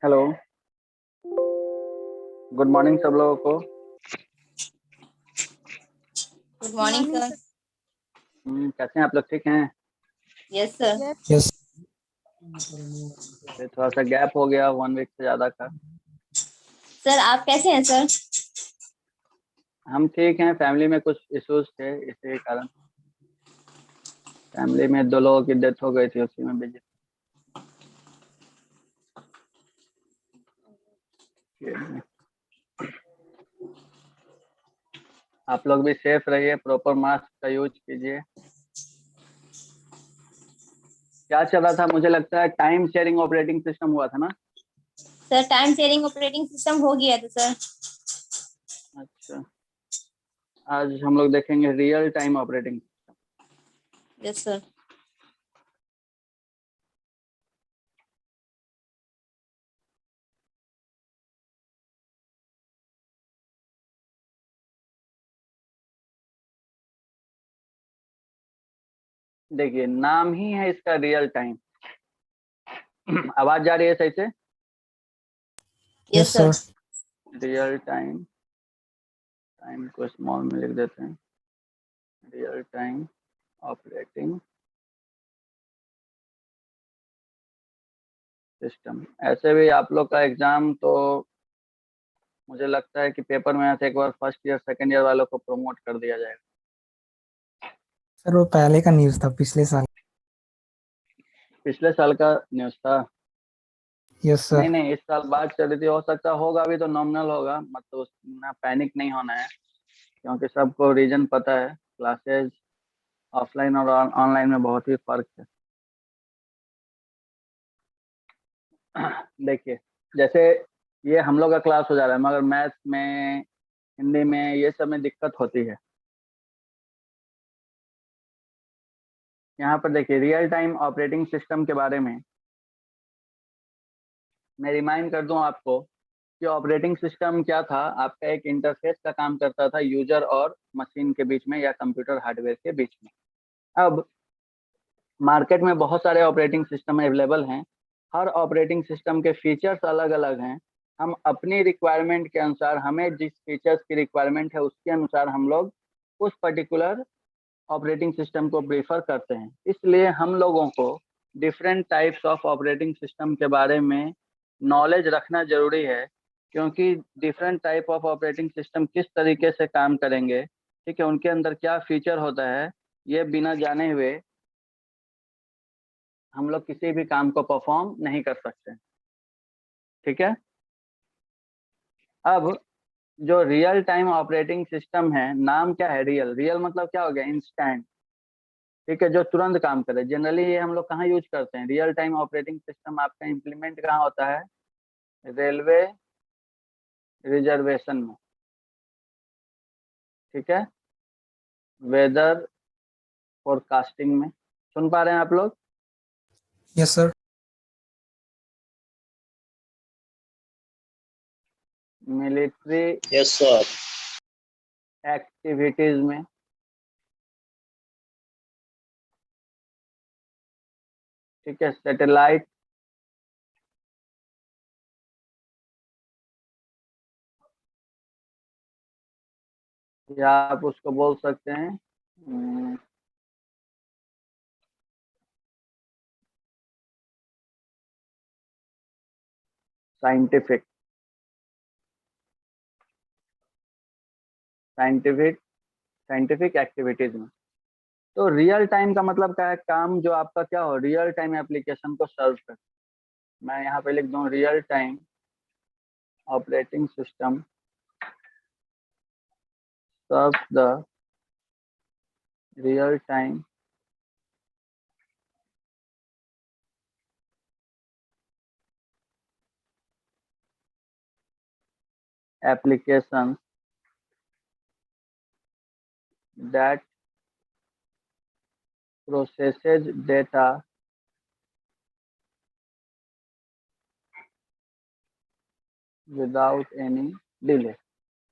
Hello. Good morning सब लोगों को। Good morning sir. कैसे हैं आप लोग? ठीक हैं? Yes sir. यस। फिर थोड़ा सा गैप हो गया 1 वीक से ज़्यादा का। सर आप कैसे हैं सर? हम ठीक हैं। फैमिली में कुछ इश्यूज थे, इसी कारण फैमिली में 2 लोगों की डेथ हो गई थी, उसी में बिजी थे। आप लोग भी सेफ रहिए, प्रॉपर मास्क का यूज कीजिए। क्या चल रहा था? मुझे लगता है टाइम शेयरिंग ऑपरेटिंग सिस्टम हुआ था ना? Sir time sharing operating system हो गया था सर। अच्छा, आज हम लोग देखेंगे real time operating. Yes sir. देखिए, नाम ही है इसका रियल टाइम। आवाज जा रही है सही से? Yes yes sir. Sir. Real time, time को स्मॉल में लिख देते हैं। Real time operating system. ऐसे भी आप लोग का एग्जाम तो मुझे लगता है कि पेपर में ऐसे एक बार फर्स्ट ईयर सेकंड ईयर वालों को प्रमोट कर दिया जाएगा। सर वो पहले का न्यूज़ था, पिछले साल। पिछले साल का न्यूज़ था? यस नहीं सर। नहीं, इस साल बात चल रही थी, हो सकता होगा भी तो नॉमिनल होगा, मतलब ना पैनिक नहीं होना है, क्योंकि सबको रीजन पता है। क्लासेस ऑफलाइन और ऑनलाइन में बहुत ही फर्क है। देखिए, जैसे ये हम लोग का क्लास हो जा रहा है, मगर मैथ्स में, हिंदी में, ये सब में दिक्कत होती है। यहाँ पर देखिए, रियल टाइम ऑपरेटिंग सिस्टम के बारे में मैं रिमाइंड कर दूं आपको कि ऑपरेटिंग सिस्टम क्या था। आपका एक इंटरफेस का काम करता था यूजर और मशीन के बीच में, या कंप्यूटर हार्डवेयर के बीच में। अब मार्केट में बहुत सारे ऑपरेटिंग सिस्टम अवेलेबल हैं। हर ऑपरेटिंग सिस्टम के फीचर्स अलग अलग हैं। हम अपनी रिक्वायरमेंट के अनुसार, हमें जिस फीचर्स की रिक्वायरमेंट है उसके अनुसार हम लोग उस पर्टिकुलर ऑपरेटिंग सिस्टम को प्रीफर करते हैं। इसलिए हम लोगों को different types of operating system के बारे में नॉलेज रखना जरूरी है, क्योंकि different type of operating system किस तरीके से काम करेंगे, ठीक है, उनके अंदर क्या फीचर होता है, ये बिना जाने हुए हम लोग किसी भी काम को परफॉर्म नहीं कर सकते। ठीक है। अब जो रियल टाइम ऑपरेटिंग सिस्टम है, नाम क्या है? रियल। रियल मतलब क्या हो गया? इंस्टेंट। ठीक है, जो तुरंत काम करे। जनरली ये हम लोग कहाँ यूज करते हैं? रियल टाइम ऑपरेटिंग सिस्टम आपका इम्प्लीमेंट कहाँ होता है? रेलवे रिजर्वेशन में। ठीक है। वेदर फोरकास्टिंग में। सुन पा रहे हैं आप लोग? Yes sir. Military yes sir. Activities में। ठीक है। सैटेलाइट, या आप उसको बोल सकते हैं साइंटिफिक साइंटिफिक साइंटिफिक एक्टिविटीज में। तो रियल टाइम का मतलब क्या है? काम जो आपका क्या हो, रियल टाइम एप्लीकेशन को सर्व कर। मैं यहाँ पे लिख दूँ real time operating system serve the real time application that processes data without any delay.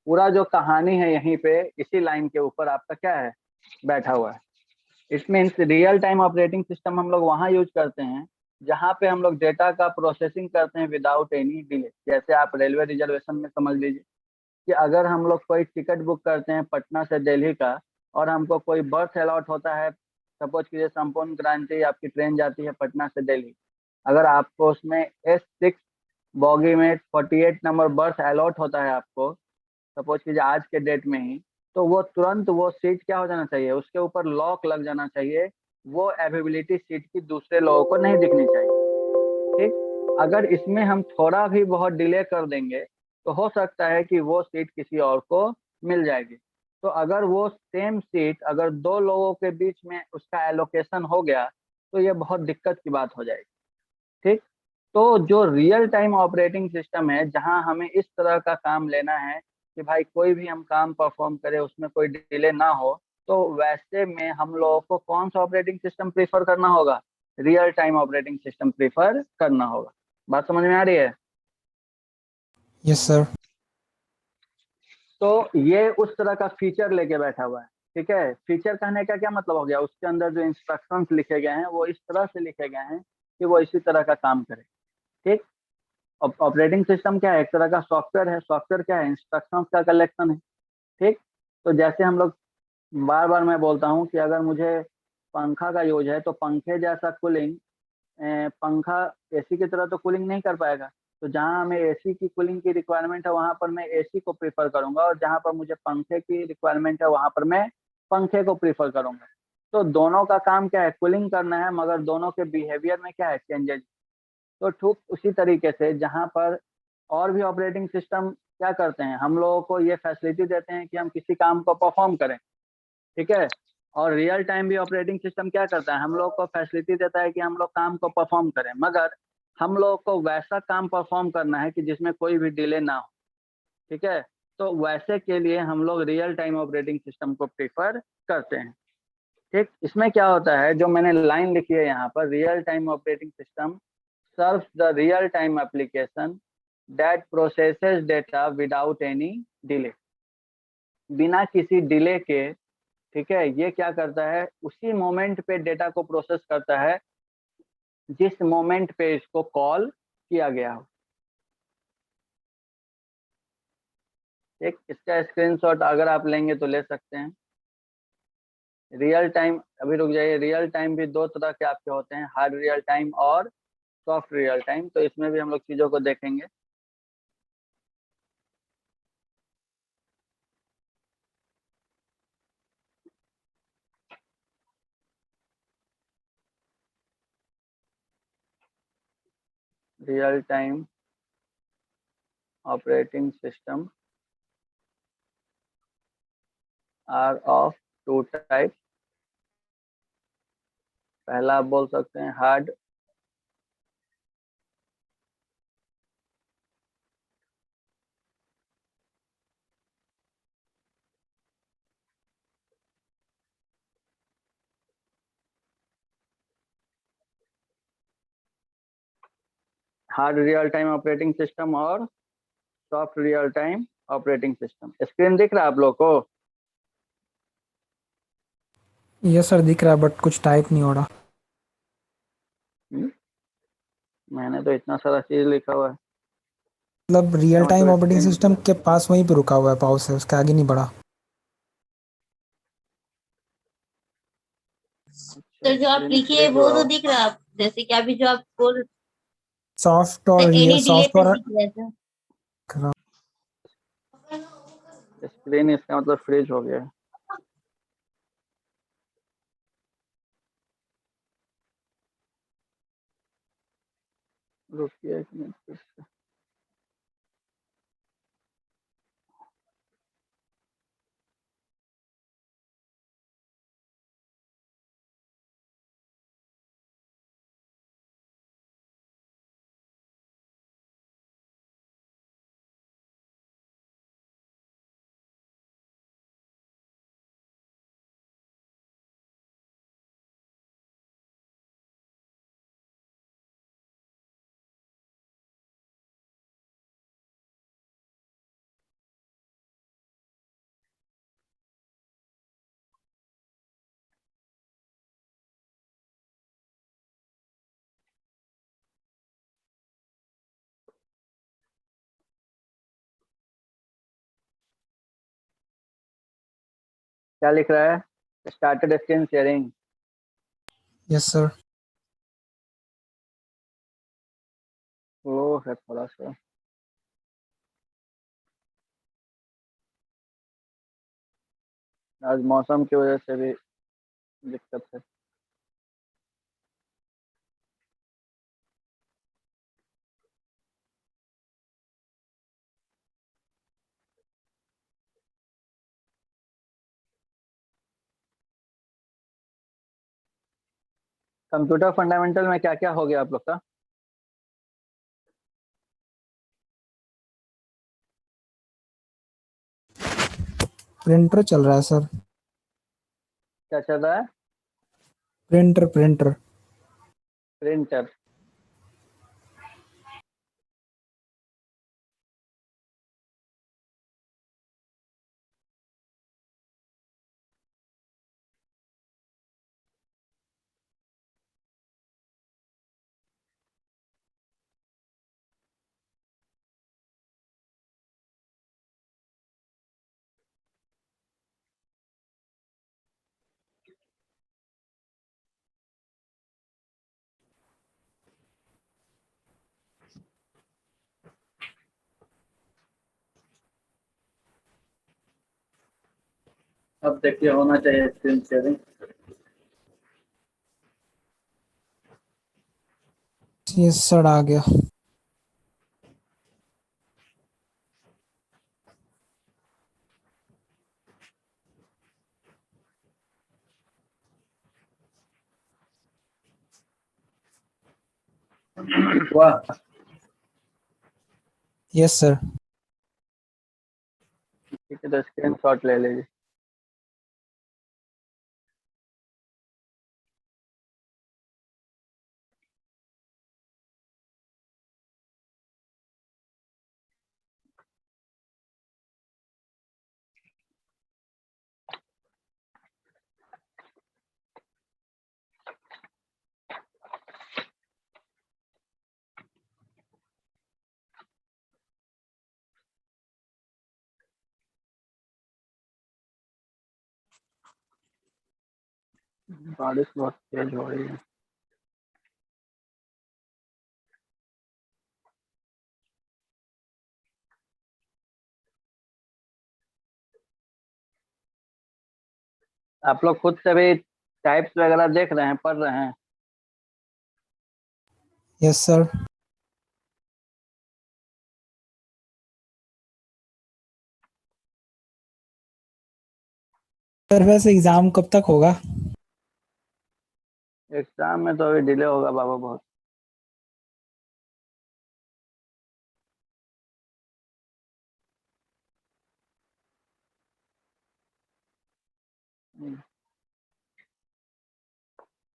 पूरा जो कहानी है यहीं पे इसी लाइन के ऊपर आपका क्या है, बैठा हुआ है। It means real time operating system हम लोग वहाँ यूज करते हैं जहाँ पे हम लोग डेटा का प्रोसेसिंग करते हैं विदाउट एनी डिले। जैसे आप रेलवे रिजर्वेशन में समझ लीजिए कि अगर हम लोग कोई टिकट बुक करते हैं पटना से दिल्ली का, और हमको कोई बर्थ अलॉट होता है, सपोज कीजिए संपूर्ण क्रांति आपकी ट्रेन जाती है पटना से दिल्ली, अगर आपको उसमें S6 बॉगी में 48 नंबर बर्थ अलॉट होता है आपको, सपोज कीजिए आज के डेट में ही, तो वो तुरंत वो सीट क्या हो जाना चाहिए, उसके ऊपर लॉक लग जाना चाहिए। वो अवेलेबिलिटी सीट की दूसरे लोगों को नहीं दिखनी चाहिए। ठीक। अगर इसमें हम थोड़ा भी बहुत डिले कर देंगे तो हो सकता है कि वो सीट किसी और को मिल जाएगी। तो अगर वो सेम सीट अगर दो लोगों के बीच में उसका एलोकेशन हो गया तो ये बहुत दिक्कत की बात हो जाएगी। ठीक। तो जो रियल टाइम ऑपरेटिंग सिस्टम है, जहां हमें इस तरह का काम लेना है कि भाई कोई भी हम काम परफॉर्म करें उसमें कोई डिले ना हो, तो वैसे में हम लोगों को कौन सा ऑपरेटिंग सिस्टम प्रीफर करना होगा? Real time operating system prefer करना होगा। बात समझ में आ रही है? Yes sir. तो ये उस तरह का फीचर लेके बैठा हुआ है। ठीक है, फीचर कहने का क्या मतलब हो गया, उसके अंदर जो इंस्ट्रक्शंस लिखे गए हैं वो इस तरह से लिखे गए हैं कि वो इसी तरह का काम करे। ठीक। ऑपरेटिंग सिस्टम क्या है? एक तरह का सॉफ्टवेयर है। सॉफ्टवेयर क्या है? इंस्ट्रक्शंस का कलेक्शन है। ठीक। तो जैसे हम लोग, बार बार मैं बोलता हूँ कि अगर मुझे पंखा का यूज है तो पंखे जैसा कूलिंग, पंखा एसी की तरह तो कूलिंग नहीं कर पाएगा। तो जहाँ हमें एसी की कूलिंग की रिक्वायरमेंट है वहां पर मैं एसी को प्रीफर करूंगा, और जहाँ पर मुझे पंखे की रिक्वायरमेंट है वहां पर मैं पंखे को प्रीफर करूंगा। तो दोनों का काम क्या है? कूलिंग करना है, मगर दोनों के बिहेवियर में क्या है? चेंजेस। तो ठीक उसी तरीके से जहाँ पर और भी ऑपरेटिंग सिस्टम क्या करते हैं, हम लोगों को ये फैसिलिटी देते हैं कि हम किसी काम को परफॉर्म करें। ठीक है। और रियल टाइम भी ऑपरेटिंग सिस्टम क्या करता है? हम लोग को फैसिलिटी देता है कि हम लोग काम को परफॉर्म करें, मगर हम लोग को वैसा काम परफॉर्म करना है कि जिसमें कोई भी डिले ना हो। ठीक है। तो वैसे के लिए हम लोग रियल टाइम ऑपरेटिंग सिस्टम को प्रीफर करते हैं। ठीक। इसमें क्या होता है, जो मैंने लाइन लिखी है यहाँ पर, real time operating system serves the real time application that processes data without any delay. बिना किसी डिले के, ठीक है, ये क्या करता है, उसी मोमेंट पे डेटा को प्रोसेस करता है जिस मोमेंट पे इसको कॉल किया गया हो। ठीक। इसका स्क्रीनशॉट अगर आप लेंगे तो ले सकते हैं। रियल टाइम, अभी रुक जाइए, रियल टाइम भी दो तरह के आपके होते हैं, हार्ड रियल टाइम और सॉफ्ट रियल टाइम। तो इसमें भी हम लोग चीजों को देखेंगे। Real time operating system are of two type. पहला आप बोल सकते हैं hard, hard real time operating system और soft real time operating system. Screen दिख रहा है आप लोग को? यस सर दिख रहा है बट कुछ टाइप नहीं हो रहा। हम्म, मैंने तो इतना सारा चीज लिखा हुआ है। मतलब रियल क्या टाइम मतलब ऑपरेटिंग स्क्रीन? सिस्टम के पास वहीं पे रुका हुआ है, पाउस से उसके आगे नहीं बढ़ा। अच्छा, तो जो आप स्क्रीन लिखे फ्रीज वो हुआ तो हो। दिख रहा है जैसे कि अभी जो आप बोल सॉफ्ट और रियल, एनी डिले सॉफ्ट तक और दिख रहा था। स्क्रीन इसका मतलब फ्रीज हो गया है। रुकिए एक मिनट। क्या लिख रहा है? Started screen sharing. Yes sir. वो है थोड़ा सा। आज मौसम की वजह से भी दिक्कत है। कंप्यूटर फंडामेंटल में क्या क्या हो गया आप लोग का? प्रिंटर चल रहा है सर। क्या चल रहा है? Printer printer. प्रिंटर। अब देखिए होना चाहिए स्क्रीन शेयरिंग। यस सर आ गया। वाह। Yes sir. ठीक है तो स्क्रीन शॉट ले लीजिए। बारिश बहुत तेज हो रही है। आप लोग खुद से भी टाइप्स वगैरह देख रहे हैं, पढ़ रहे हैं? Yes sir. सर वैसे एग्जाम कब तक होगा? एग्जाम में तो अभी डिले होगा बाबा बहुत।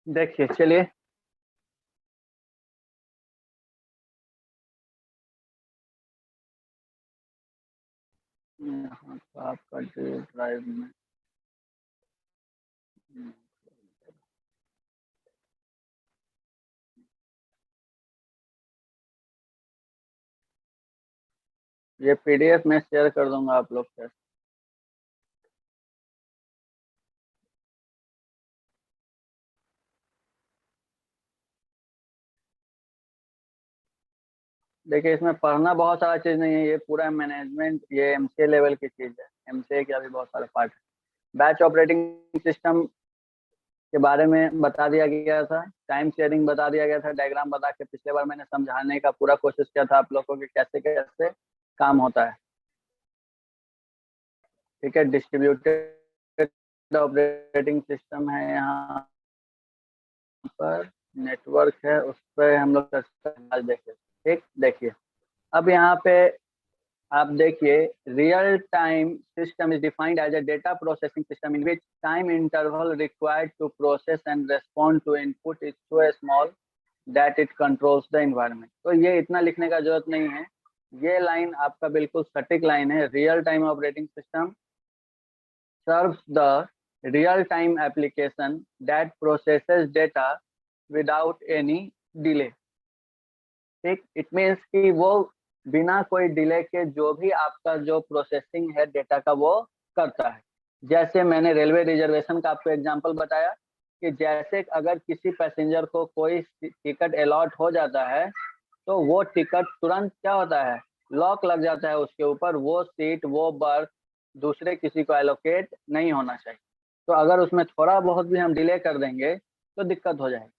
देखिए चलिए। यहाँ तो आपका ड्राइव में ये पीडीएफ में शेयर कर दूंगा आप लोग से। देखिए इसमें पढ़ना बहुत सारा चीज नहीं है, ये पूरा मैनेजमेंट, ये एमसीए लेवल की चीज है। एमसीए के अभी बहुत सारे पार्ट है। बैच ऑपरेटिंग सिस्टम के बारे में बता दिया गया था, टाइम शेयरिंग बता दिया गया था, डायग्राम बता के पिछले बार मैंने समझाने का पूरा कोशिश किया था आप लोगों को कि कैसे कैसे काम होता है। ठीक है, डिस्ट्रीब्यूटेड ऑपरेटिंग सिस्टम है यहाँ पर, नेटवर्क है उस पर हम लोग आज देखें। ठीक, देखिए अब यहाँ पे आप देखिए, real time system is defined as a data processing system in which time interval required to process and respond to input is so small that it controls the environment. तो ये इतना लिखने का जरूरत नहीं है, ये लाइन आपका बिल्कुल सटीक लाइन है। Real time operating system serves the real-time application that processes data without any delay। ठीक, इट मीन्स कि वो बिना कोई डिले के जो भी आपका जो प्रोसेसिंग है डेटा का वो करता है। जैसे मैंने रेलवे रिजर्वेशन का आपको एग्जांपल बताया कि जैसे अगर किसी पैसेंजर को कोई टिकट अलॉट हो जाता है तो वो टिकट तुरंत क्या होता है, लॉक लग जाता है उसके ऊपर, वो सीट वो बर्थ दूसरे किसी को एलोकेट नहीं होना चाहिए। तो अगर उसमें थोड़ा बहुत भी हम डिले कर देंगे तो दिक्कत हो जाएगी।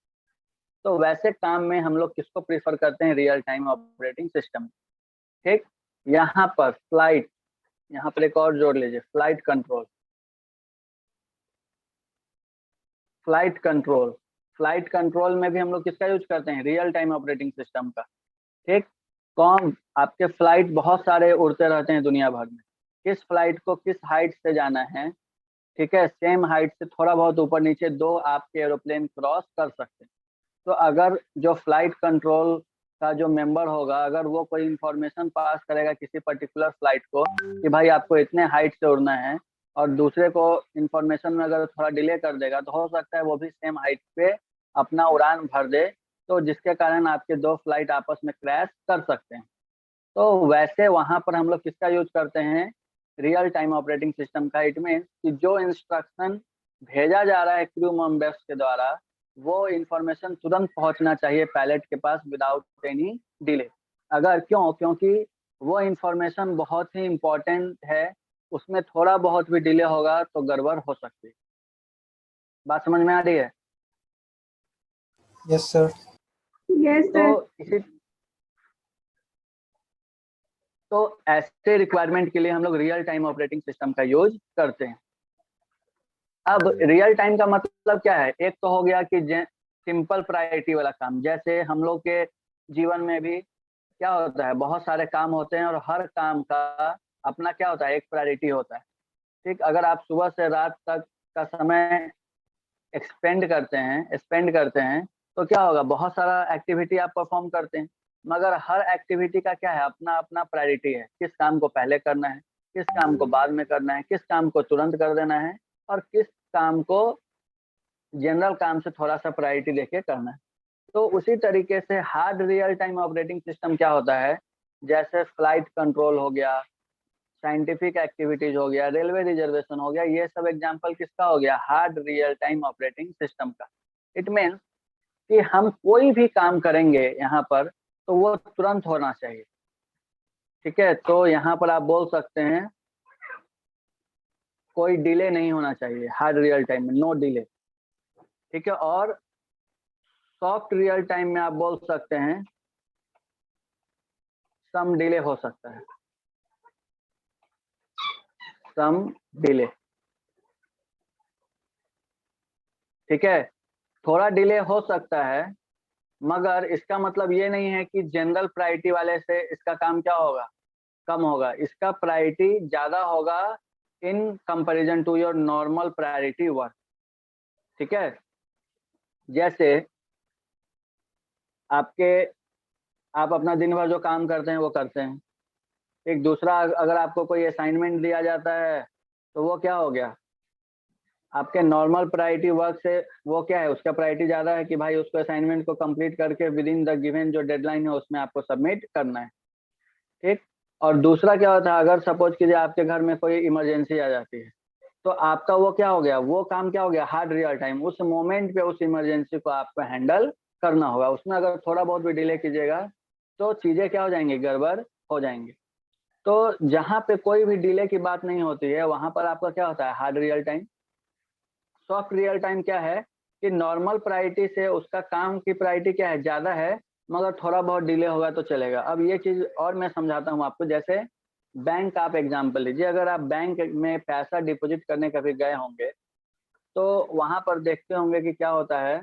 तो वैसे काम में हम लोग किसको प्रीफर करते हैं, रियल टाइम ऑपरेटिंग सिस्टम। ठीक, यहाँ पर फ्लाइट, यहाँ पर एक और जोड़ लीजिए, flight control. Flight control, flight control में भी हम लोग किसका यूज करते हैं, रियल टाइम ऑपरेटिंग सिस्टम का। ठीक, कौन आपके फ्लाइट बहुत सारे उड़ते रहते हैं दुनिया भर में, किस फ्लाइट को किस हाइट से जाना है, ठीक है, सेम हाइट से थोड़ा बहुत ऊपर नीचे दो आपके एरोप्लेन क्रॉस कर सकते हैं। तो अगर जो फ्लाइट कंट्रोल का जो मेंबर होगा, अगर वो कोई इंफॉर्मेशन पास करेगा किसी पर्टिकुलर फ्लाइट को कि भाई आपको इतने हाइट से उड़ना है, और दूसरे को इंफॉर्मेशन में अगर थोड़ा डिले कर देगा तो हो सकता है वो भी सेम हाइट पे अपना उड़ान भर दे, तो जिसके कारण आपके दो फ्लाइट आपस में क्रैश कर सकते हैं। तो वैसे वहां पर हम लोग किसका यूज करते हैं, रियल टाइम ऑपरेटिंग सिस्टम का। इट मीन कि जो इंस्ट्रक्शन भेजा जा रहा है क्रू मेंबर्स के द्वारा, वो इंफॉर्मेशन तुरंत पहुंचना चाहिए पायलट के पास विदाउट एनी डिले। अगर क्योंकि वो इंफॉर्मेशन बहुत ही इम्पोर्टेंट है, उसमें थोड़ा बहुत भी डिले होगा तो गड़बड़ हो सकती है। बात समझ में आ रही है? Yes sir. तो इसी तो ऐसे रिक्वायरमेंट के लिए हम लोग रियल टाइम ऑपरेटिंग सिस्टम का यूज करते हैं। अब रियल टाइम का मतलब क्या है, एक तो हो गया कि सिंपल प्रायोरिटी वाला काम, जैसे हम लोग के जीवन में भी क्या होता है, बहुत सारे काम होते हैं और हर काम का अपना क्या होता है, एक प्रायोरिटी होता है। ठीक, अगर आप सुबह से रात तक का समय स्पेंड करते हैं तो क्या होगा, बहुत सारा एक्टिविटी आप परफॉर्म करते हैं, मगर हर एक्टिविटी का क्या है, अपना अपना प्रायोरिटी है, किस काम को पहले करना है, किस काम को बाद में करना है, किस काम को तुरंत कर देना है, और किस काम को जनरल काम से थोड़ा सा प्रायोरिटी देके करना है। तो उसी तरीके से hard real time operating system क्या होता है, जैसे फ्लाइट कंट्रोल हो गया, साइंटिफिक एक्टिविटीज हो गया, रेलवे रिजर्वेशन हो गया, ये सब एग्जांपल किसका हो गया, hard real time operating system का। इट मीन्स कि हम कोई भी काम करेंगे यहाँ पर तो वो तुरंत होना चाहिए। ठीक है, तो यहाँ पर आप बोल सकते हैं कोई डिले नहीं होना चाहिए हार्ड रियल टाइम में, नो डिले। ठीक है, और सॉफ्ट रियल टाइम में आप बोल सकते हैं सम डिले हो सकता है, सम डिले। ठीक है, थोड़ा डिले हो सकता है, मगर इसका मतलब ये नहीं है कि जनरल प्रायोरिटी वाले से इसका काम क्या होगा, कम होगा। इसका प्रायोरिटी ज्यादा होगा in comparison to your normal priority work. ठीक है, जैसे आप अपना दिन भर जो काम करते हैं वो करते हैं। एक दूसरा, अगर आपको कोई असाइनमेंट दिया जाता है तो वो क्या हो गया, आपके नॉर्मल प्रायोरिटी वर्क से वो क्या है, उसका प्रायोरिटी ज्यादा है कि भाई उसको असाइनमेंट को कंप्लीट करके विद इन द गिवन जो डेडलाइन है उसमें आपको सबमिट करना है। ठीक, और दूसरा क्या होता है, अगर सपोज कीजिए आपके घर में कोई इमरजेंसी आ जाती है तो आपका वो क्या हो गया, वो काम क्या हो गया, हार्ड रियल टाइम, उस मोमेंट पे उस इमरजेंसी को आपको हैंडल करना होगा। उसमें अगर थोड़ा बहुत भी डिले कीजिएगा तो चीजें क्या हो जाएंगी, गड़बड़ हो जाएंगी। तो जहाँ पे कोई भी डिले की बात नहीं होती है वहां पर आपका क्या होता है, hard real time. Soft real time क्या है कि नॉर्मल प्रायोरिटी से उसका काम की प्रायोरिटी क्या है, ज्यादा है, मगर थोड़ा बहुत डिले होगा तो चलेगा। अब ये चीज और मैं समझाता हूँ आपको। जैसे बैंक, आप एग्जांपल लीजिए, अगर आप बैंक में पैसा डिपॉजिट करने कभी गए होंगे तो वहां पर देखते होंगे कि क्या होता है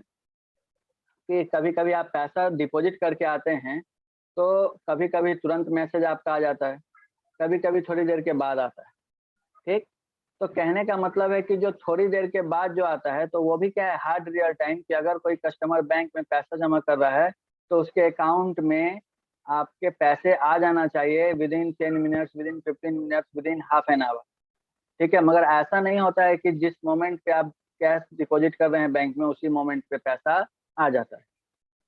कि कभी कभी आप पैसा डिपॉजिट करके आते हैं तो कभी कभी तुरंत मैसेज आपका आ जाता है, कभी कभी थोड़ी देर के बाद आता है। ठीक, तो कहने का मतलब है कि जो थोड़ी देर के बाद जो आता है तो वो भी क्या है, हार्ड रियल टाइम। कि अगर कोई कस्टमर बैंक में पैसा जमा कर रहा है तो उसके अकाउंट में आपके पैसे आ जाना चाहिए with in 10 minutes, with in 15 minutes, with in half an hour. ठीक है, मगर ऐसा नहीं होता है कि जिस मोमेंट पे आप कैश डिपॉजिट कर रहे हैं बैंक में उसी मोमेंट पे पैसा आ जाता है।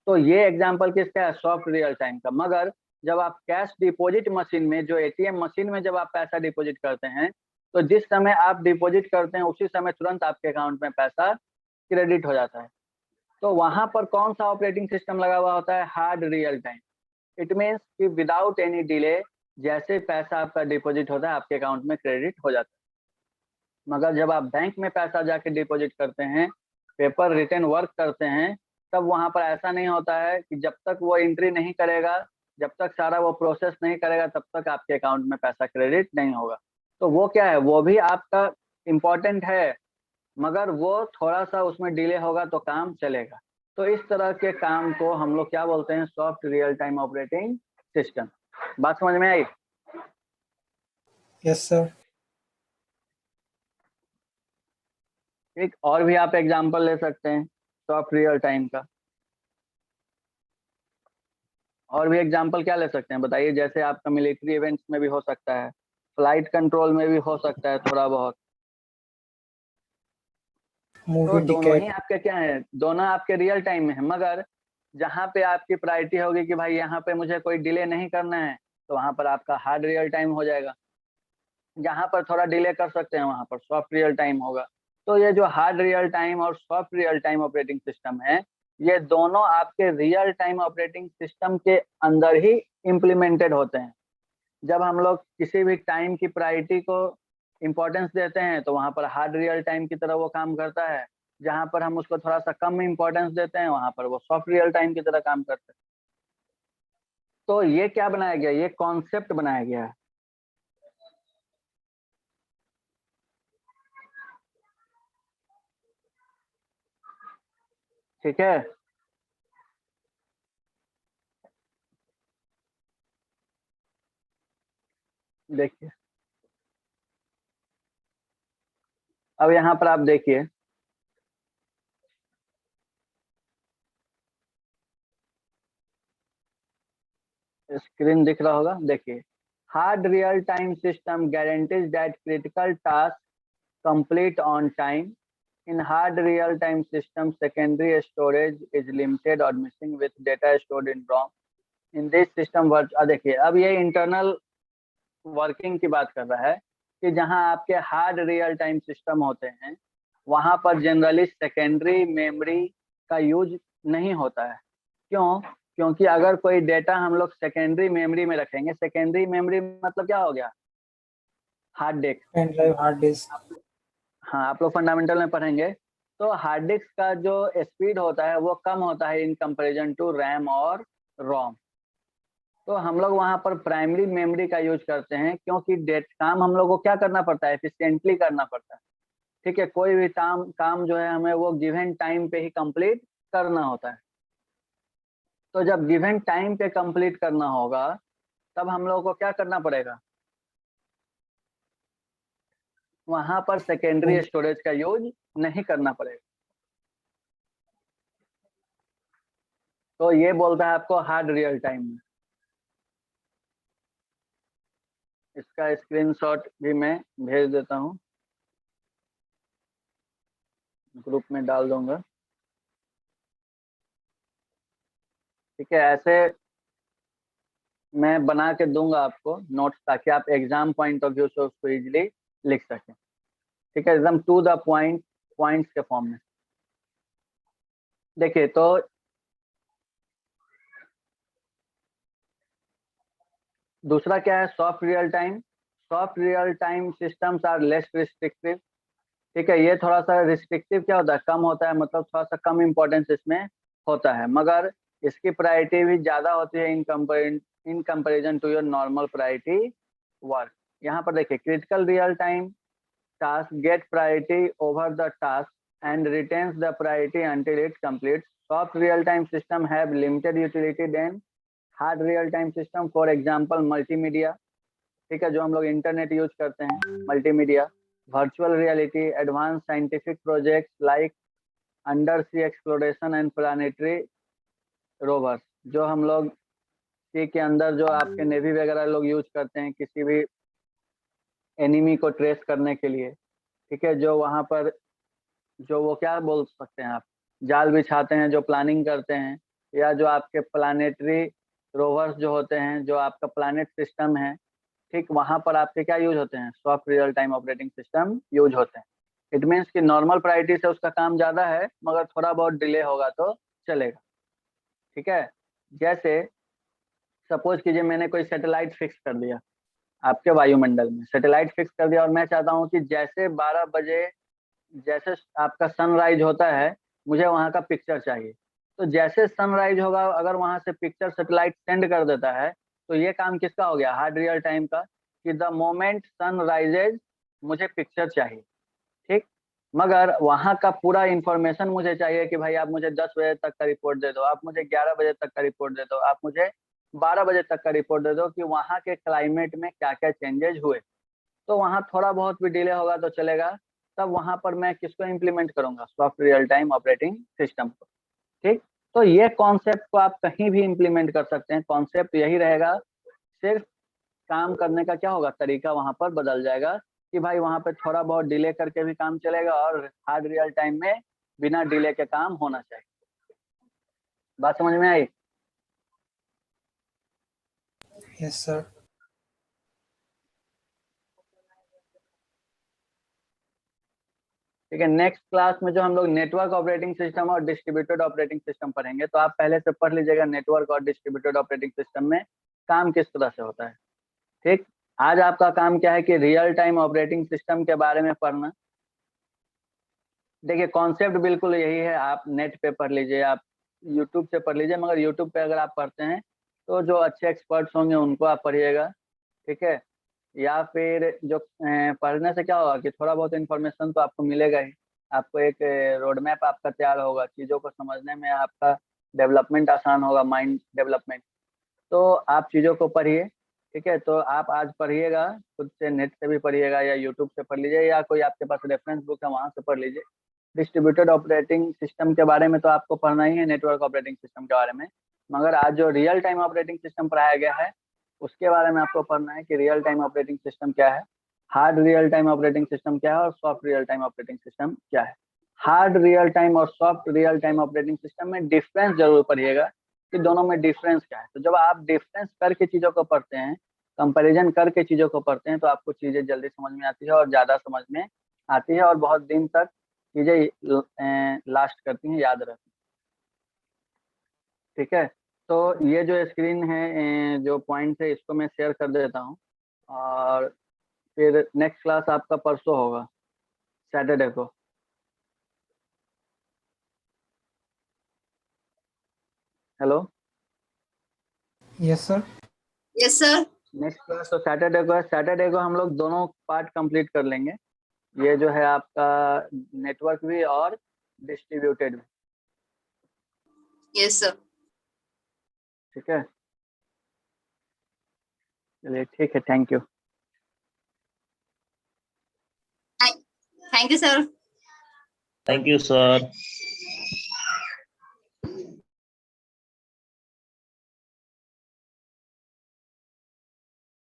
तो ये एग्जांपल किसका है, सॉफ्ट रियल टाइम का। मगर जब आप कैश डिपॉजिट मशीन में, जो एटीएम मशीन में जब आप पैसा डिपॉजिट करते हैं तो जिस समय आप डिपॉजिट करते हैं उसी समय तुरंत आपके अकाउंट में पैसा क्रेडिट हो जाता है। तो वहां पर कौन सा ऑपरेटिंग सिस्टम लगा हुआ होता है? Hard real time. It means कि विदाउट एनी डिले जैसे पैसा आपका डिपॉजिट होता है आपके अकाउंट में क्रेडिट हो जाता है। मगर जब आप बैंक में पैसा जाके डिपॉजिट करते हैं, पेपर रिटर्न वर्क करते हैं, तब वहां पर ऐसा नहीं होता है कि जब तक वो एंट्री नहीं करेगा, जब तक सारा वो प्रोसेस नहीं करेगा, तब तक आपके अकाउंट में पैसा क्रेडिट नहीं होगा। तो वो क्या है, वो भी आपका इम्पोर्टेंट है, मगर वो थोड़ा सा उसमें डिले होगा तो काम चलेगा। तो इस तरह के काम को हम लोग क्या बोलते हैं? Soft real time operating system. बात समझ में आई? Yes sir. एक और भी आप एग्जांपल ले सकते हैं सॉफ्ट रियल टाइम का। और भी एग्जांपल क्या ले सकते हैं बताइए? जैसे आपका मिलिट्री इवेंट्स में भी हो सकता है, फ्लाइट कंट्रोल में भी हो सकता है थोड़ा बहुत। तो मूवी दोनों ही टिकट। आपके क्या है? दोनों आपके रियल टाइम में है, मगर जहाँ पे आपकी प्रायोरिटी होगी कि भाई यहाँ पे मुझे कोई डिले नहीं करना है, तो वहां पर आपका हार्ड रियल टाइम हो जाएगा। जहाँ पर थोड़ा डिले कर सकते हैं वहां पर सॉफ्ट रियल टाइम होगा। तो ये जो हार्ड रियल टाइम और soft real time operating system है, ये दोनों आपके रियल टाइम ऑपरेटिंग सिस्टम के अंदर ही इम्प्लीमेंटेड होते हैं। जब हम लोग किसी भी टाइम की प्रायोरिटी को इम्पोर्टेंस देते हैं तो वहां पर हार्ड रियल टाइम की तरह वो काम करता है। जहां पर हम उसको थोड़ा सा कम इम्पोर्टेंस देते हैं वहां पर वो सॉफ्ट रियल टाइम की तरह काम करता है। तो ये क्या बनाया गया? ये कॉन्सेप्ट बनाया गया है। ठीक है। देखिए, अब यहाँ पर आप देखिए, स्क्रीन दिख रहा होगा, देखिए। Hard real time system guarantees that critical task complete on time. In hard real-time system, secondary storage is limited or missing with data stored in ROM. In this system, देखिए अब ये इंटरनल वर्किंग की बात कर रहा है कि जहां आपके हार्ड रियल टाइम सिस्टम होते हैं वहां पर जनरली सेकेंडरी मेमोरी का यूज नहीं होता है। क्यों? क्योंकि अगर कोई डेटा हम लोग सेकेंडरी मेमोरी में रखेंगे, सेकेंडरी मेमोरी मतलब क्या हो गया? Hard disk. Pen drive, hard disk. हाँ, आप लोग फंडामेंटल में पढ़ेंगे। तो हार्ड डिस्क का जो स्पीड होता है वो कम होता है इन कंपैरिजन टू रैम और रोम। तो हम लोग वहां पर प्राइमरी मेमोरी का यूज करते हैं, क्योंकि डेट काम हम लोग को क्या करना पड़ता है? एफिशिएंटली करना पड़ता है। ठीक है, कोई भी काम जो है हमें वो गिवन टाइम पे ही कंप्लीट करना होता है। तो जब गिवन टाइम पे कंप्लीट करना होगा तब हम लोग को क्या करना पड़ेगा? वहां पर सेकेंडरी स्टोरेज का यूज नहीं करना पड़ेगा। तो ये बोलता है आपको हार्ड रियल टाइम में। इसका स्क्रीनशॉट भी मैं भेज देता हूँ, ग्रुप में डाल दूंगा। ठीक है, ऐसे मैं बना के दूंगा आपको नोट्स, ताकि आप एग्जाम पॉइंट ऑफ व्यू से उसको इजीली लिख सकें। ठीक है, एकदम टू द पॉइंट, पॉइंट्स के फॉर्म में। देखिए, तो दूसरा क्या है? Soft real time. Soft real time systems are less restrictive. ठीक है, ये थोड़ा सा रिस्ट्रिक्टिव क्या होता है? कम होता है, मतलब थोड़ा सा कम इम्पोर्टेंस इसमें होता है, मगर इसकी प्रायोरिटी भी ज्यादा होती है in comparison to your normal priority work. यहाँ पर देखिए, critical real time task get priority over the task and retains the priority until it completes. Soft real time system have limited utility than hard real time system. For example, multimedia। ठीक है, जो हम लोग internet use करते हैं, multimedia, virtual reality, advance scientific projects like under sea exploration and planetary rovers. जो हम लोग सी के अंदर जो आपके नेवी वगैरह लोग यूज करते हैं किसी भी एनिमी को ट्रेस करने के लिए। ठीक है, जो वहाँ पर जो वो क्या बोल सकते हैं आप, जाल बिछाते हैं, जो प्लानिंग करते हैं, या जो आपके प्लानेटरी रोवर्स जो होते हैं, जो आपका प्लानेट सिस्टम है, ठीक, वहां पर आपके क्या यूज होते हैं, soft real time operating system use होते हैं। इट मीन्स कि नॉर्मल प्रायोरिटी से उसका काम ज्यादा है मगर थोड़ा बहुत डिले होगा तो चलेगा। ठीक है, जैसे सपोज कीजिए मैंने कोई सैटेलाइट फिक्स कर दिया आपके वायुमंडल में, सैटेलाइट फिक्स कर दिया और मैं चाहता हूँ कि जैसे 12 बजे जैसे आपका सनराइज होता है मुझे वहां का पिक्चर चाहिए। तो जैसे सनराइज होगा अगर वहां से पिक्चर सैटेलाइट सेंड कर देता है तो ये काम किसका हो गया, हार्ड रियल टाइम का, कि द मोमेंट सन राइजेज मुझे पिक्चर चाहिए। ठीक, मगर वहां का पूरा इंफॉर्मेशन मुझे चाहिए कि भाई आप मुझे 10 बजे तक का रिपोर्ट दे दो, आप मुझे 11 बजे तक का रिपोर्ट दे दो, आप मुझे 12 बजे तक का रिपोर्ट दे दो कि वहां के क्लाइमेट में क्या क्या चेंजेस हुए। तो वहां थोड़ा बहुत भी डिले होगा तो चलेगा, तब वहां पर मैं किसको इम्प्लीमेंट करूंगा, soft real time operating system को। ठीक, तो ये कॉन्सेप्ट को आप कहीं भी इम्प्लीमेंट कर सकते हैं, कॉन्सेप्ट यही रहेगा, सिर्फ काम करने का क्या होगा, तरीका वहां पर बदल जाएगा कि भाई वहां पे थोड़ा बहुत डिले करके भी काम चलेगा और हार्ड रियल टाइम में बिना डिले के काम होना चाहिए। बात समझ में आई? Yes sir. ठीक है, नेक्स्ट क्लास में जो हम लोग नेटवर्क ऑपरेटिंग सिस्टम और डिस्ट्रीब्यूटेड ऑपरेटिंग सिस्टम पढ़ेंगे, तो आप पहले से पढ़ लीजिएगा नेटवर्क और डिस्ट्रीब्यूटेड ऑपरेटिंग सिस्टम में काम किस तरह से होता है। ठीक, आज आपका काम क्या है कि रियल टाइम ऑपरेटिंग सिस्टम के बारे में पढ़ना। देखिए कॉन्सेप्ट बिल्कुल यही है, आप नेट पे पढ़ लीजिए, आप यूट्यूब से पढ़ लीजिए, मगर यूट्यूब पे अगर आप पढ़ते हैं तो जो अच्छे एक्सपर्ट्स होंगे उनको आप पढ़िएगा। ठीक है, या फिर जो पढ़ने से क्या होगा कि थोड़ा बहुत इन्फॉर्मेशन तो आपको मिलेगा ही, आपको एक रोड मैप आपका तैयार होगा, चीज़ों को समझने में आपका डेवलपमेंट आसान होगा, माइंड डेवलपमेंट। तो आप चीज़ों को पढ़िए। ठीक है, तो आप आज पढ़िएगा, खुद से नेट से भी पढ़िएगा या यूट्यूब से पढ़ लीजिए या कोई आपके पास रेफरेंस बुक है वहाँ से पढ़ लीजिए। डिस्ट्रीब्यूटेड ऑपरेटिंग सिस्टम के बारे में तो आपको पढ़ना ही है, नेटवर्क ऑपरेटिंग सिस्टम के बारे में, मगर आज जो रियल टाइम ऑपरेटिंग सिस्टम पढ़ाया गया है उसके बारे में आपको पढ़ना है कि रियल टाइम ऑपरेटिंग सिस्टम क्या है, hard real time operating system क्या है और soft real time operating system क्या है। हार्ड रियल टाइम और soft real time operating system में डिफरेंस जरूर पढ़िएगा कि दोनों में डिफरेंस क्या है। तो जब आप डिफरेंस करके चीज़ों को पढ़ते हैं, कंपैरिजन करके चीज़ों को पढ़ते हैं, तो आपको चीज़ें जल्दी समझ में आती है और ज़्यादा समझ में आती है और बहुत दिन तक चीज़ें लास्ट करती हैं, याद रहती हैं। ठीक है, तो ये जो स्क्रीन है जो पॉइंट है इसको मैं शेयर कर देता हूँ और फिर नेक्स्ट क्लास आपका परसों होगा, सैटरडे को। Hello, yes sir. Yes, sir. Next class तो सैटरडे को है, सैटरडे को हम लोग दोनों पार्ट कंप्लीट कर लेंगे, ये जो है आपका नेटवर्क भी और डिस्ट्रीब्यूटेड भी। Yes, sir. ठीक है, चलिए ठीक है, thank you. Thank you, sir. Thank you, sir.